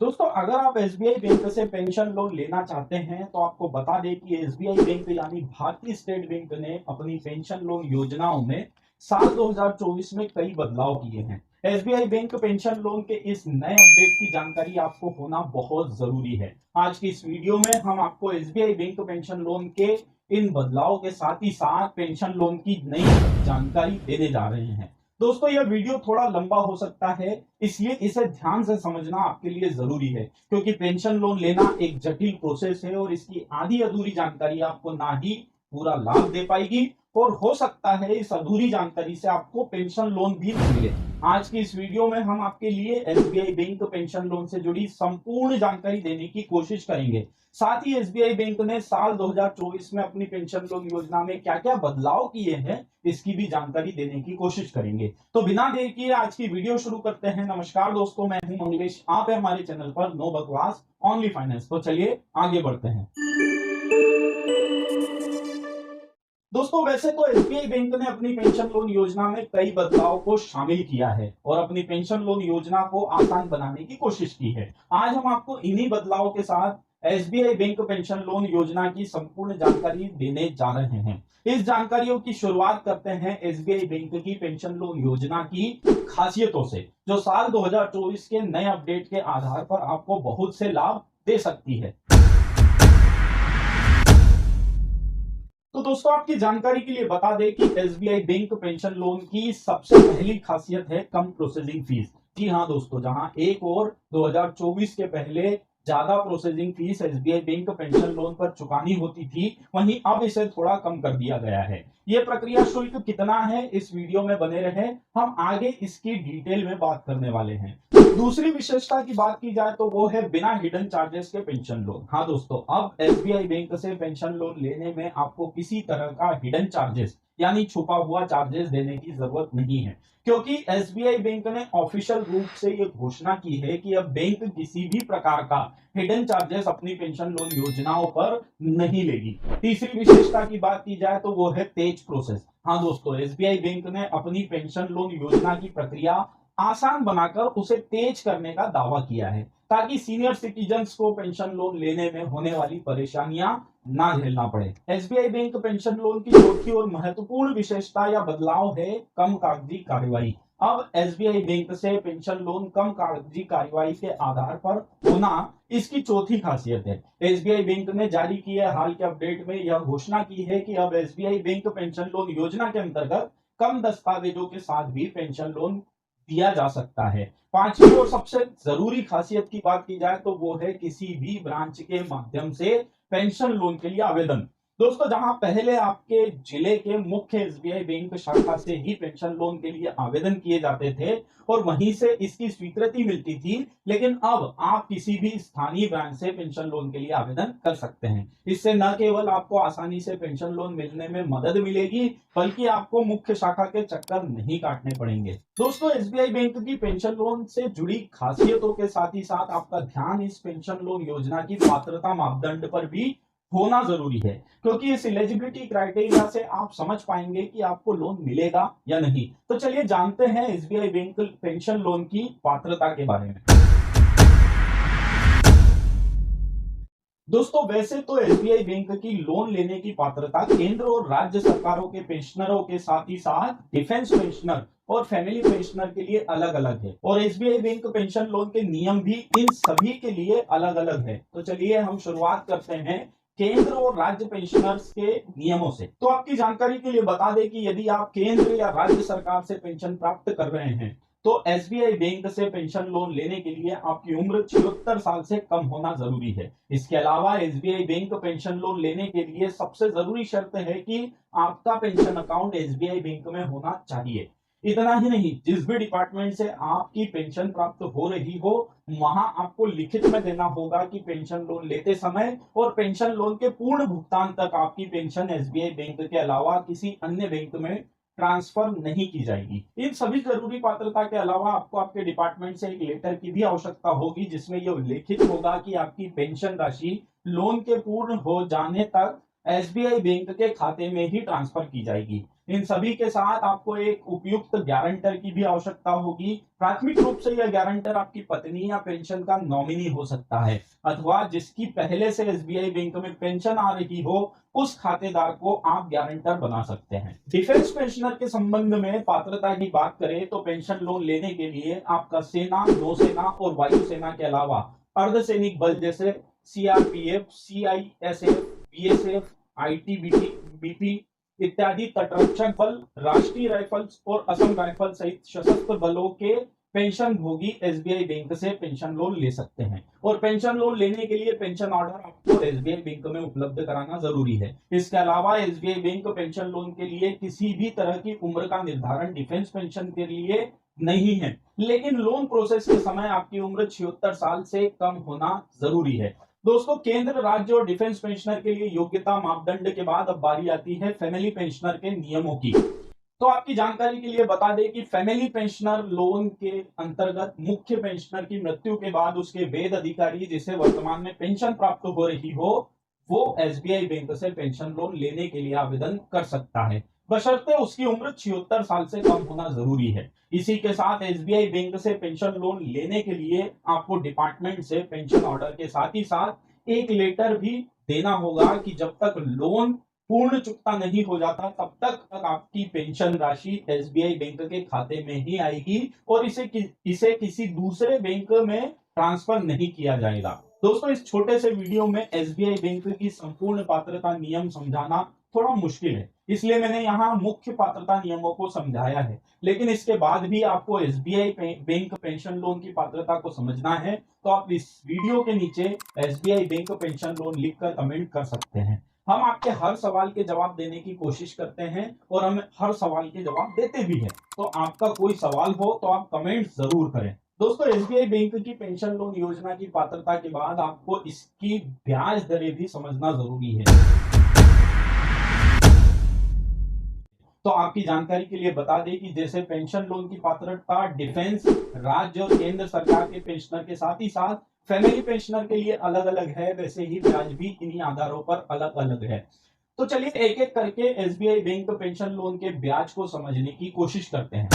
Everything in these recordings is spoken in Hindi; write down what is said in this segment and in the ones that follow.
दोस्तों, अगर आप एसबीआई बैंक से पेंशन लोन लेना चाहते हैं तो आपको बता दें कि एसबीआई बैंक यानी भारतीय स्टेट बैंक ने अपनी पेंशन लोन योजनाओं में साल 2024 में कई बदलाव किए हैं। एसबीआई बैंक पेंशन लोन के इस नए अपडेट की जानकारी आपको होना बहुत जरूरी है। आज की इस वीडियो में हम आपको एसबीआई बैंक पेंशन लोन के इन बदलाव के साथ ही साथ पेंशन लोन की नई जानकारी देने जा रहे हैं। दोस्तों, यह वीडियो थोड़ा लंबा हो सकता है, इसलिए इसे ध्यान से समझना आपके लिए जरूरी है, क्योंकि पेंशन लोन लेना एक जटिल प्रोसेस है और इसकी आधी अधूरी जानकारी आपको ना ही पूरा लाभ दे पाएगी और हो सकता है इस अधूरी जानकारी से आपको पेंशन लोन भी न मिले। आज की इस वीडियो में हम आपके लिए एसबीआई बैंक पेंशन लोन से जुड़ी संपूर्ण जानकारी देने की कोशिश करेंगे। साथ ही एसबीआई बैंक ने साल 2024 में अपनी पेंशन लोन योजना में क्या क्या बदलाव किए हैं, इसकी भी जानकारी देने की कोशिश करेंगे। तो बिना देर किए आज की वीडियो शुरू करते हैं। नमस्कार दोस्तों, मैं हूं मंगलेश, आप है हमारे चैनल पर नो बकवास ओनली फाइनेंस। तो चलिए आगे बढ़ते हैं। दोस्तों, वैसे तो एसबीआई बैंक ने अपनी पेंशन लोन योजना में कई बदलाव को शामिल किया है और अपनी पेंशन लोन योजना को आसान बनाने की कोशिश की है। आज हम आपको इन्हीं बदलावों के साथ एसबीआई बैंक पेंशन लोन योजना की संपूर्ण जानकारी देने जा रहे हैं। इस जानकारियों की शुरुआत करते हैं एसबीआई बैंक की पेंशन लोन योजना की खासियतों से, जो साल 2024 के नए अपडेट के आधार पर आपको बहुत से लाभ दे सकती है। तो दोस्तों, आपकी जानकारी के लिए बता दें कि एसबीआई बैंक पेंशन लोन की सबसे पहली खासियत है कम प्रोसेसिंग फीस। जी हाँ दोस्तों, जहां एक और 2024 के पहले ज्यादा processing fees SBI bank pension loan पर चुकानी होती थी, वहीं अब इसे थोड़ा कम कर दिया गया है। ये प्रक्रिया शुल्क कितना है, इस वीडियो में बने रहे, हम आगे इसकी डिटेल में बात करने वाले हैं। दूसरी विशेषता की बात की जाए तो वो है बिना हिडन चार्जेस के पेंशन लोन। हाँ दोस्तों, अब एसबीआई बैंक से पेंशन लोन लेने में आपको किसी तरह का हिडन चार्जेस यानी छुपा हुआ चार्जेस देने की जरूरत नहीं है, क्योंकि एसबीआई बैंक ने ऑफिशियल रूप से ये घोषणा की है कि अब बैंक किसी भी प्रकार का हिडन चार्जेस अपनी पेंशन लोन योजनाओं पर नहीं लेगी। तीसरी विशेषता की बात की जाए तो वो है तेज प्रोसेस। हाँ दोस्तों, एसबीआई बैंक ने अपनी पेंशन लोन योजना की प्रक्रिया आसान बनाकर उसे तेज करने का दावा किया है, ताकि सीनियर सिटीजन्स को पेंशन लोन लेने में होने वाली परेशानियां ना झेलना पड़े। एसबीआई बैंक पेंशन लोन की चौथी और महत्वपूर्ण विशेषता या बदलाव है कम कागजी कार्यवाही। अब एसबीआई बैंक से पेंशन लोन कम कागजी कार्यवाही के आधार पर होना इसकी चौथी खासियत है। एसबीआई बैंक ने जारी किए हाल के अपडेट में यह घोषणा की है कि अब एसबीआई बैंक पेंशन लोन योजना के अंतर्गत कम दस्तावेजों के साथ भी पेंशन लोन दिया जा सकता है। पांचवी और सबसे जरूरी खासियत की बात की जाए तो वो है किसी भी ब्रांच के माध्यम से पेंशन लोन के लिए आवेदन। दोस्तों, जहां पहले आपके जिले के मुख्य एसबीआई बैंक शाखा से ही पेंशन लोन के लिए आवेदन किए जाते थे और वहीं से इसकी स्वीकृति मिलती थी, लेकिन अब आप किसी भी स्थानीय ब्रांच से पेंशन लोन के लिए आवेदन कर सकते हैं। इससे न केवल आपको आसानी से पेंशन लोन मिलने में मदद मिलेगी, बल्कि आपको मुख्य शाखा के चक्कर नहीं काटने पड़ेंगे। दोस्तों, एसबीआई बैंक की पेंशन लोन से जुड़ी खासियतों के साथ ही साथ आपका ध्यान इस पेंशन लोन योजना की पात्रता मापदंड पर भी होना जरूरी है, क्योंकि इस एलिजिबिलिटी क्राइटेरिया से आप समझ पाएंगे कि आपको लोन मिलेगा या नहीं। तो चलिए जानते हैं एसबीआई बैंक पेंशन लोन की पात्रता के बारे में। दोस्तों, वैसे तो एसबीआई बैंक की लोन लेने की पात्रता केंद्र और राज्य सरकारों के पेंशनरों के साथ ही साथ डिफेंस पेंशनर और फैमिली पेंशनर के लिए अलग अलग है, और एसबीआई बैंक पेंशन लोन के नियम भी इन सभी के लिए अलग अलग है। तो चलिए हम शुरुआत करते हैं केंद्र और राज्य पेंशनर्स के नियमों से। तो आपकी जानकारी के लिए बता दें कि यदि आप केंद्र या राज्य सरकार से पेंशन प्राप्त कर रहे हैं तो एसबीआई बैंक से पेंशन लोन लेने के लिए आपकी उम्र 76 साल से कम होना जरूरी है। इसके अलावा एसबीआई बैंक पेंशन लोन लेने के लिए सबसे जरूरी शर्त है कि आपका पेंशन अकाउंट एसबीआई बैंक में होना चाहिए। इतना ही नहीं, जिस भी डिपार्टमेंट से आपकी पेंशन प्राप्त हो रही हो, वहां आपको लिखित में देना होगा कि पेंशन लोन लेते समय और पेंशन लोन के पूर्ण भुगतान तक आपकी पेंशन एसबीआई बैंक के अलावा किसी अन्य बैंक में ट्रांसफर नहीं की जाएगी। इन सभी जरूरी पात्रता के अलावा आपको आपके डिपार्टमेंट से एक लेटर की भी आवश्यकता होगी, जिसमें यह उल्लेखित होगा कि आपकी पेंशन राशि लोन के पूर्ण हो जाने तक एसबीआई बैंक के खाते में ही ट्रांसफर की जाएगी। इन सभी के साथ आपको एक उपयुक्त गारंटर की भी आवश्यकता होगी। प्राथमिक रूप से यह गारंटर आपकी पत्नी या पेंशन का नॉमिनी हो सकता है, अथवा जिसकी पहले से एसबीआई बैंक में पेंशन आ रही हो उस खातेदार को आप गारंटर बना सकते हैं। डिफेंस पेंशनर के संबंध में पात्रता की बात करें तो पेंशन लोन लेने के लिए आपका सेना, नौसेना और वायुसेना के अलावा अर्धसैनिक बल जैसे CRPF, CISF, BSF, ITBP, BP इत्यादि, तटरक्षक बल, राष्ट्रीय राइफल्स और असम राइफल सहित सशस्त्र बलों के पेंशन भोगी एसबीआई बैंक से पेंशन लोन ले सकते हैं। और पेंशन लोन लेने के लिए पेंशन ऑर्डर आपको एसबीआई बैंक में उपलब्ध कराना जरूरी है। इसके अलावा एसबीआई बैंक पेंशन लोन के लिए किसी भी तरह की उम्र का निर्धारण डिफेंस पेंशन के लिए नहीं है, लेकिन लोन प्रोसेस के समय आपकी उम्र 76 साल से कम होना जरूरी है। दोस्तों, केंद्र, राज्य और डिफेंस पेंशनर के लिए योग्यता मापदंड के बाद अब बारी आती है फैमिली पेंशनर के नियमों की। तो आपकी जानकारी के लिए बता दें कि फैमिली पेंशनर लोन के अंतर्गत मुख्य पेंशनर की मृत्यु के बाद उसके वेद अधिकारी जिसे वर्तमान में पेंशन प्राप्त हो रही हो, वो एसबीआई बैंक से पेंशन लोन लेने के लिए आवेदन कर सकता है, बशर्ते उसकी उम्र 76 साल से कम होना जरूरी है। इसी के साथ एसबीआई बैंक से पेंशन लोन लेने के लिए आपको डिपार्टमेंट से पेंशन ऑर्डर के साथ ही साथ एक लेटर भी देना होगा कि जब तक लोन पूर्ण चुकता नहीं हो जाता तब तक आपकी पेंशन राशि एसबीआई बैंक के खाते में ही आएगी और इसे किसी दूसरे बैंक में ट्रांसफर नहीं किया जाएगा। दोस्तों, इस छोटे से वीडियो में एसबीआई बैंक की संपूर्ण पात्रता नियम समझाना थोड़ा मुश्किल है, इसलिए मैंने यहाँ मुख्य पात्रता नियमों को समझाया है। लेकिन इसके बाद भी आपको एसबीआई बैंक पेंशन लोन की पात्रता को समझना है तो आप इस वीडियो के नीचे एसबीआई बैंक पेंशन लोन लिखकर कमेंट कर सकते हैं। हम आपके हर सवाल के जवाब देने की कोशिश करते हैं और हम हर सवाल के जवाब देते भी हैं। तो आपका कोई सवाल हो तो आप कमेंट जरूर करें। दोस्तों, एसबीआई बैंक की पेंशन लोन योजना की पात्रता के बाद आपको इसकी ब्याज दरें भी समझना जरूरी है। तो आपकी जानकारी के लिए बता दें कि जैसे पेंशन लोन की पात्रता डिफेंस, राज्य और केंद्र सरकार के पेंशनर के साथ ही साथ फैमिली पेंशनर के लिए अलग अलग है, वैसे ही ब्याज भी इन्हीं आधारों पर अलग अलग है। तो चलिए एक एक करके एसबीआई बैंक पेंशन लोन के ब्याज को समझने की कोशिश करते हैं।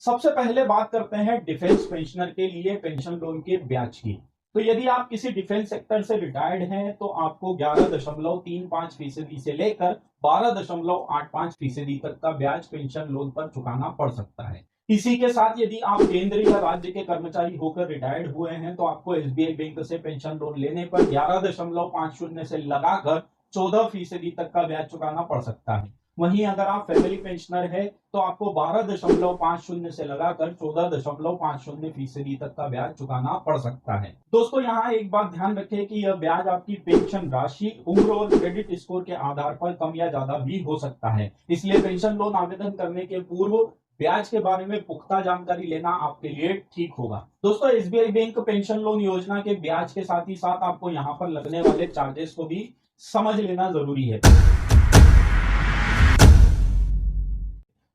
सबसे पहले बात करते हैं डिफेंस पेंशनर के लिए पेंशन लोन के ब्याज की। तो यदि आप किसी डिफेंस सेक्टर से रिटायर्ड हैं तो आपको 11.35% से लेकर 12.85% तक का ब्याज पेंशन लोन पर चुकाना पड़ सकता है। इसी के साथ यदि आप केंद्र या राज्य के कर्मचारी होकर रिटायर्ड हुए हैं तो आपको एसबीआई बैंक से पेंशन लोन लेने पर 11.50 से लगाकर 14% तक का ब्याज चुकाना पड़ सकता है। वहीं अगर आप फैमिली पेंशनर है तो आपको 12.50 से लगाकर 14.50% तक का ब्याज चुकाना पड़ सकता है। दोस्तों, यहाँ एक बात ध्यान रखें कि यह ब्याज आपकी पेंशन राशि, उम्र और क्रेडिट स्कोर के आधार पर कम या ज्यादा भी हो सकता है। इसलिए पेंशन लोन आवेदन करने के पूर्व ब्याज के बारे में पुख्ता जानकारी लेना आपके लिए ठीक होगा। दोस्तों, एसबीआई बैंक पेंशन लोन योजना के ब्याज के साथ ही साथ आपको यहाँ पर लगने वाले चार्जेस को भी समझ लेना जरूरी है।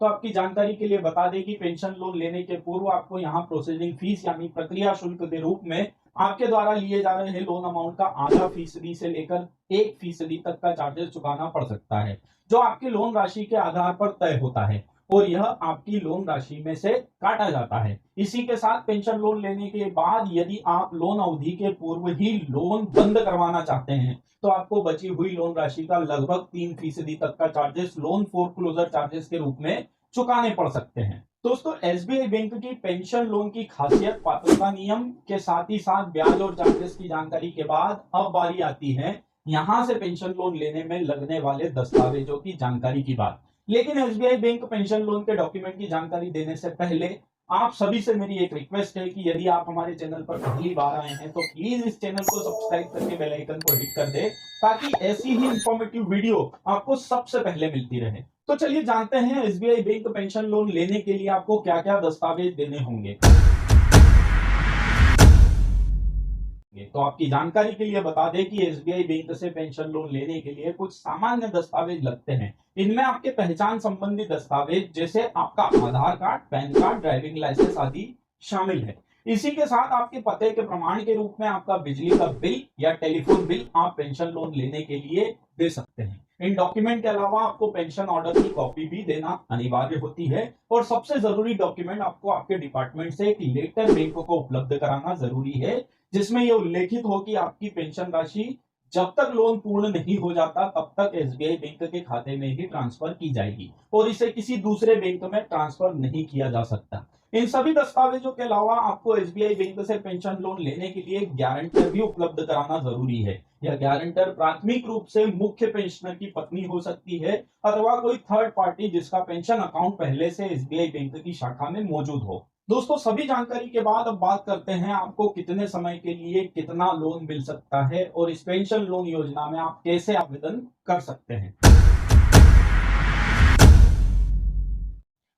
तो आपकी जानकारी के लिए बता दें कि पेंशन लोन लेने के पूर्व आपको यहाँ प्रोसेसिंग फीस यानी प्रक्रिया शुल्क के रूप में आपके द्वारा लिए जा रहे लोन अमाउंट का आधा फीसदी से लेकर 1% तक का चार्जेस चुकाना पड़ सकता है, जो आपकी लोन राशि के आधार पर तय होता है और यह आपकी लोन राशि में से काटा जाता है। इसी के साथ पेंशन लोन लेने के बाद यदि आप लोन अवधि के पूर्व ही लोन बंद करवाना चाहते हैं तो आपको बची हुई लोन राशि का लगभग 3% तक का चार्जेस लोन फोरक्लोजर चार्जेस के रूप में चुकाने पड़ सकते हैं। दोस्तों, एसबीआई बैंक की पेंशन लोन की खासियत, पात्रता नियम के साथ ही साथ ब्याज और चार्जेस की जानकारी के बाद अब बारी आती है यहां से पेंशन लोन लेने में लगने वाले दस्तावेजों की जानकारी की बात। लेकिन एसबीआई बैंक पेंशन लोन के डॉक्यूमेंट की जानकारी देने से पहले आप सभी से मेरी एक रिक्वेस्ट है कि यदि आप हमारे चैनल पर पहली बार आए हैं तो प्लीज इस चैनल को सब्सक्राइब करके बेल आइकन को हिट कर दे ताकि ऐसी ही इंफॉर्मेटिव वीडियो आपको सबसे पहले मिलती रहे। तो चलिए जानते हैं एसबीआई बैंक पेंशन लोन लेने के लिए आपको क्या क्या दस्तावेज देने होंगे। तो आपकी जानकारी के लिए बता दें कि एसबीआई बैंक से पेंशन लोन लेने के लिए कुछ सामान्य दस्तावेज लगते हैं। इनमें आपके पहचान संबंधी दस्तावेज जैसे आपका Aadhaar card, PAN card, driving licence आदि शामिल है। इसी के साथ आपके पते के प्रमाण के रूप में आपका बिजली का बिल या टेलीफोन बिल आप पेंशन लोन लेने के लिए दे सकते हैं। इन डॉक्यूमेंट के अलावा आपको पेंशन ऑर्डर की कॉपी भी देना अनिवार्य होती है और सबसे जरूरी डॉक्यूमेंट आपको आपके डिपार्टमेंट से एक लेटर बैंक को उपलब्ध कराना जरूरी है, जिसमें यह उल्लेखित हो कि आपकी पेंशन राशि जब तक लोन पूर्ण नहीं हो जाता तब तक एसबीआई बैंक के खाते में ही ट्रांसफर की जाएगी और इसे किसी दूसरे बैंक में ट्रांसफर नहीं किया जा सकता। इन सभी दस्तावेजों के अलावा आपको एसबीआई बैंक से पेंशन लोन लेने के लिए गारंटर भी उपलब्ध कराना जरूरी है। यह गारंटर प्राथमिक रूप से मुख्य पेंशनर की पत्नी हो सकती है अथवा कोई थर्ड पार्टी जिसका पेंशन अकाउंट पहले से एसबीआई बैंक की शाखा में मौजूद हो। दोस्तों, सभी जानकारी के बाद अब बात करते हैं आपको कितने समय के लिए कितना लोन मिल सकता है और इस पेंशन लोन योजना में आप कैसे आवेदन कर सकते हैं।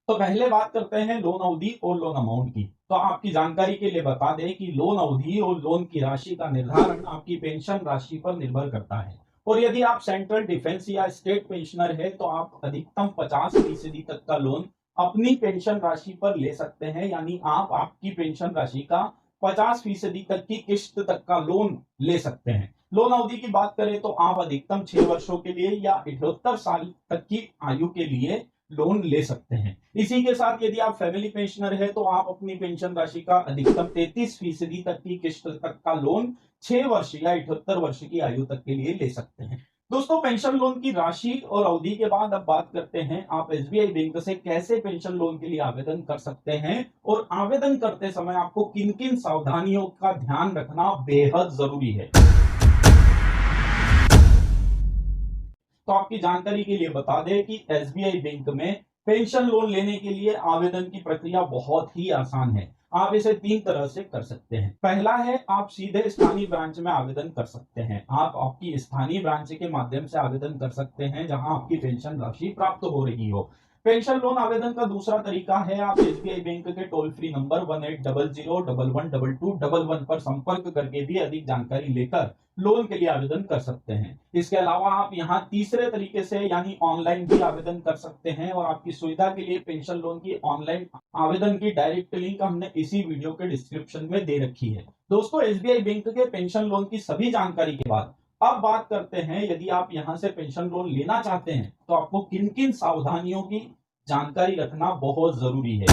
तो पहले बात करते हैं लोन अवधि और लोन अमाउंट की। तो आपकी जानकारी के लिए बता दें कि लोन अवधि और लोन की राशि का निर्धारण आपकी पेंशन राशि पर निर्भर करता है और यदि आप सेंट्रल डिफेंस या स्टेट पेंशनर है तो आप अधिकतम 50% तक का लोन अपनी पेंशन राशि पर ले सकते हैं, यानी आप आपकी पेंशन राशि का 50% तक की किस्त तक का लोन ले सकते हैं। लोन अवधि की बात करें तो आप अधिकतम 6 वर्षों के लिए या 78 साल तक की आयु के लिए लोन ले सकते हैं। इसी के साथ यदि आप फैमिली पेंशनर है तो आप अपनी पेंशन राशि का अधिकतम 33% तक की किस्त तक का लोन 6 वर्ष या 78 वर्ष की आयु तक के लिए ले सकते हैं। दोस्तों, पेंशन लोन की राशि और अवधि के बाद अब बात करते हैं आप एसबीआई बैंक से कैसे पेंशन लोन के लिए आवेदन कर सकते हैं और आवेदन करते समय आपको किन किन सावधानियों का ध्यान रखना बेहद जरूरी है। तो आपकी जानकारी के लिए बता दें कि एसबीआई बैंक में पेंशन लोन लेने के लिए आवेदन की प्रक्रिया बहुत ही आसान है। आप इसे 3 तरह से कर सकते हैं। पहला है आप सीधे स्थानीय ब्रांच में आवेदन कर सकते हैं। आप आपकी स्थानीय ब्रांच के माध्यम से आवेदन कर सकते हैं जहां आपकी पेंशन राशि प्राप्त हो रही हो। पेंशन लोन आवेदन का दूसरा तरीका है आप एसबीआई बैंक के टोल फ्री नंबर 1800112211 पर संपर्क करके भी अधिक जानकारी लेकर लोन के लिए आवेदन कर सकते हैं। इसके अलावा आप यहाँ तीसरे तरीके से यानी ऑनलाइन भी आवेदन कर सकते हैं और आपकी सुविधा के लिए पेंशन लोन की ऑनलाइन आवेदन की डायरेक्ट लिंक हमने इसी वीडियो के डिस्क्रिप्शन में दे रखी है। दोस्तों, एसबीआई बैंक के पेंशन लोन की सभी जानकारी के बाद अब बात करते हैं यदि आप यहां से पेंशन लोन लेना चाहते हैं तो आपको किन किन सावधानियों की जानकारी रखना बहुत जरूरी है।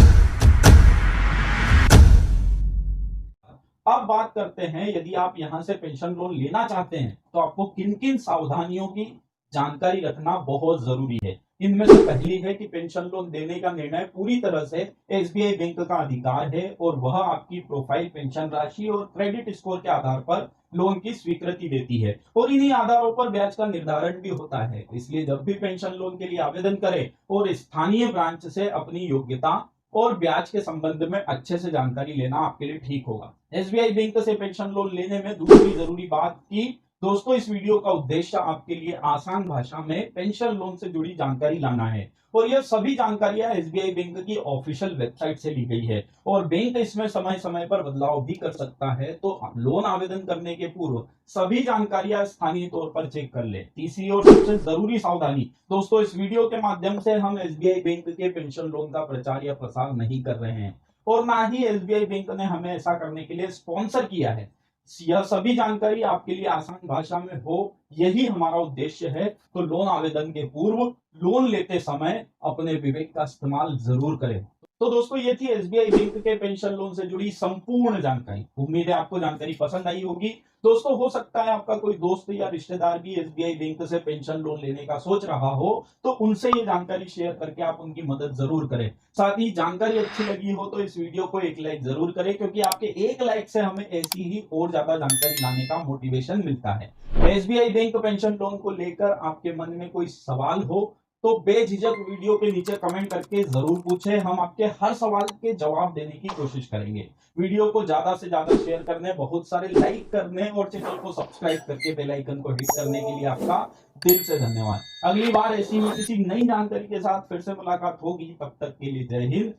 अब बात करते हैं यदि आप यहां से पेंशन लोन लेना चाहते हैं तो आपको किन किन सावधानियों की जानकारी रखना बहुत जरूरी है। इनमें से पहली है कि पेंशन लोन देने का निर्णय पूरी तरह से एसबीआई बैंक का अधिकार है और वह आपकी प्रोफाइल, पेंशन राशि और क्रेडिट स्कोर के आधार पर लोन की स्वीकृति देती है और इन्हीं आधारों पर ब्याज का निर्धारण भी होता है। इसलिए जब भी पेंशन लोन के लिए आवेदन करें और स्थानीय ब्रांच से अपनी योग्यता और ब्याज के संबंध में अच्छे से जानकारी लेना आपके लिए ठीक होगा। एसबीआई बैंक से पेंशन लोन लेने में दूसरी जरूरी बात की दोस्तों, इस वीडियो का उद्देश्य आपके लिए आसान भाषा में पेंशन लोन से जुड़ी जानकारी लाना है और यह सभी जानकारियां एसबीआई बैंक की ऑफिशियल वेबसाइट से ली गई है और बैंक इसमें समय समय पर बदलाव भी कर सकता है। तो लोन आवेदन करने के पूर्व सभी जानकारियां स्थानीय तौर पर चेक कर ले। तीसरी और सबसे जरूरी सावधानी दोस्तों, इस वीडियो के माध्यम से हम एसबीआई बैंक के पेंशन लोन का प्रचार या प्रसार नहीं कर रहे हैं और ना ही एसबीआई बैंक ने हमें ऐसा करने के लिए स्पॉन्सर किया है। यह सभी जानकारी आपके लिए आसान भाषा में हो, यही हमारा उद्देश्य है। तो लोन आवेदन के पूर्व लोन लेते समय अपने विवेक का इस्तेमाल जरूर करें। तो दोस्तों, ये थी एसबीआई बैंक के पेंशन लोन से जुड़ी संपूर्ण जानकारी। उम्मीद है आपको जानकारी पसंद आई होगी। दोस्तों, हो सकता है आपका कोई दोस्त या रिश्तेदार भी एसबीआई बैंक से पेंशन लोन लेने का सोच रहा हो, तो उनसे ये जानकारी शेयर करके आप उनकी मदद जरूर करें। साथ ही जानकारी अच्छी लगी हो तो इस वीडियो को एक लाइक जरूर करें, क्योंकि आपके एक लाइक से हमें ऐसी ही और ज्यादा जानकारी लाने का मोटिवेशन मिलता है। एसबीआई बैंक पेंशन लोन को लेकर आपके मन में कोई सवाल हो तो बेझिझक वीडियो के नीचे कमेंट करके जरूर पूछें। हम आपके हर सवाल के जवाब देने की कोशिश करेंगे। वीडियो को ज्यादा से ज्यादा शेयर करने, बहुत सारे लाइक करने और चैनल को सब्सक्राइब करके बेल आइकन को हिट करने के लिए आपका दिल से धन्यवाद। अगली बार ऐसी ही किसी नई जानकारी के साथ फिर से मुलाकात होगी। तब तक के लिए जय हिंद,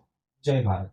जय भारत।